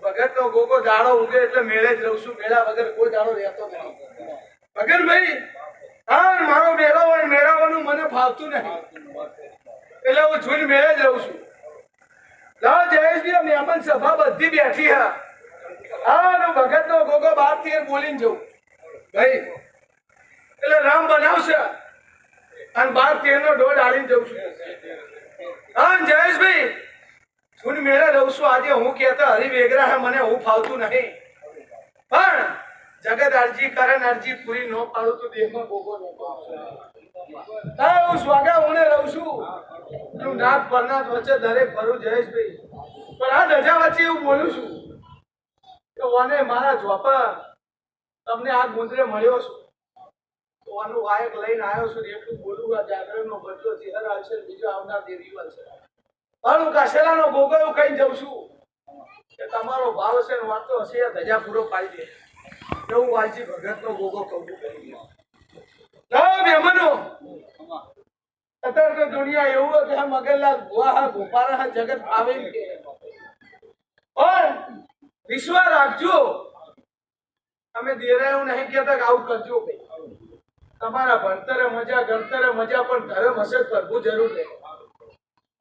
ભગત નો ગોગો દાડો ઉગે એટલે મેળે જ રહું છું, મેળા વગર કોઈ દાડો રહેતો નથી. ભગત ભાઈ હા મારો મેળો હોય મેળા ફાવતું નહીં એટલે હું જૂન મેળે જ રહું છું. લાવો જયેશજી મહેમાન સભા બધી બેઠી હા ભગત નો ગોગો 12 બોલીને જવું ભાઈ એટલે રામ બનાવશે અને 12 નો ડોળ આલીને જઉં છું. હા જયેશભાઈ જૂન મેળે રહું છું. આજે હું કહેતા હરી વેગરા મને હું ફાવતું નહીં પણ જગત અરજી કરે અરજી પૂરી ન પાડું તો દેહમાં ગોગો ન હું સ્વાગા હું રહું છું. તું નાથ પરનાથ વચ્ચે દરેક ફરું જયેશભાઈ પણ આ રજા વચ્ચે એવું બોલું છું કે ઓને મારા ઝોપા તમને આ ગુંદરે મળ્યો છું તો આનું વાયક લઈને આવ્યો છું. એટલું બોલું આ જાગરણનો બદલો ચહેર આવશે બીજો આવનાર દેવી છે પણ હું કાશેલાનો ગોગો એવું કઈ જઉં છું કે તમારો ભાવ હશે ને વાંચતો હશે ધજા પૂરો પાડી દે એવું વાલજી ભગતનો ગોગો કહું કરી મહેમાનો અત્યારે તો દુનિયા એવું કે મગરલા ગુવા ગોપારા જગત આવે પણ વિશ્વાસ રાખજો અમે દેરા એવું નહીં કહેતા કે આવું કરજો તમારા ભણતરે મજા ગણતરે મજા પણ ધર્મ હશે કરવું જરૂર નહીં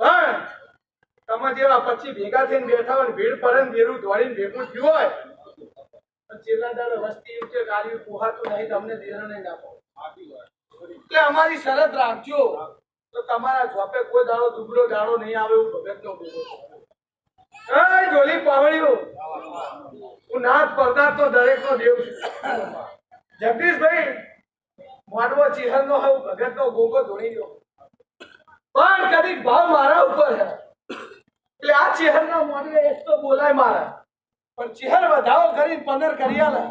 પણ તમે જેવા પછી ભેગા થઈને બેઠા હોય ભીડ પડે ને દેરું દોડીને ભેગું થયું હોય છેલ્લા દાડે વસ્તી ઉચ્ચે ગાડી પોહાતું નહીં તમને દેરો નહીં નાખો એટલે અમારી શરત રાખજો તો તમારા ઝોપે કોઈ દાડો દુબળો દાડો નહીં આવે એવું ભગત નો ગોગો. ઢોલી પાવળીઓ હું નાથ પરદાર તો દરેક નો દેવ છું. જગદીશભાઈ માનવો ચિહર નો હું ભગત નો ગોગો ધોઈ ગયો પણ કદી ભાવ મારા ઉપર છે એટલે આ ચિહર નો મોડે એક તો બોલાય મારા પણ ચિહર વધાવો કરીને પંદર કરી આલે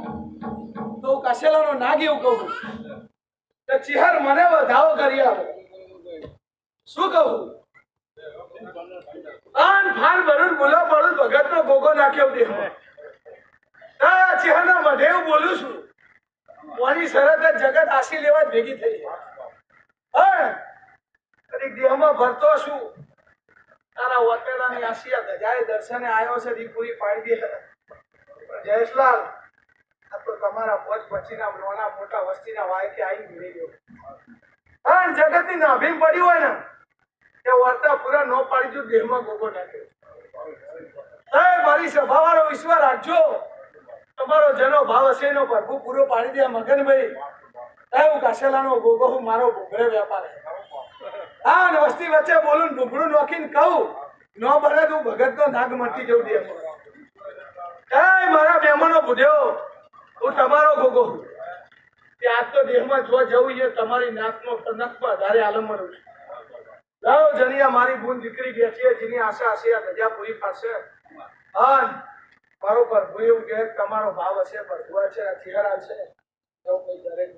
તો કાશેલાનો નાગ એવું કહું કે ચિહર મને વધાવો કરી આવે શું કહું આન ફાન ભરું બોલો પડું ભગત નો ગોગો નાખ્યો દેહ ચિહર ના મઢે એવું બોલું છું કોની શરત જગત આશી લેવા જ ભેગી થઈ કદી દેહમાં ભરતો છું તારા વતેડાની આશિયા ગજાએ દર્શને આવ્યો છે દી પૂરી પાડી દે જયેશલાલ આ તો તમારા પોચ પછીના નાના મોટા વસ્તીના વાયકે આવી ભીડી ગયો પણ જગતની નાભી પડી હોય ને કે વર્તા પૂરા ન પાડી જો દેહમાં ગોગો નાખ્યો મારી સભા વાળો વિશ્વાસ રાખજો તમારો જનો ભાવ હશે એનો પ્રભુ પૂરો પાડી દે મગનભાઈ હું કાશેલાનો ગોગો હું મારો ભૂગરે વેપાર હા ને વસ્તી વચ્ચે બોલું ડુંગળું નોખીને કહું ન બને તું ભગત નો નાગ મટી જવું દે મારા મહેમાનો બુધ્યો હું તમારો ગોગો આજ તો દેહમાં જો જવું છે તમારી નાકમાં વધારે આલમમાં રહું છું. લાવો જનિયા મારી બૂન દીકરી બેઠી જેની આશા હશે આ ગજા પૂરી પાડશે મારો પ્રભુ એવું કહે તમારો ભાવ હશે પ્રભુ છે ચહેરા છે એવું કઈ દરેક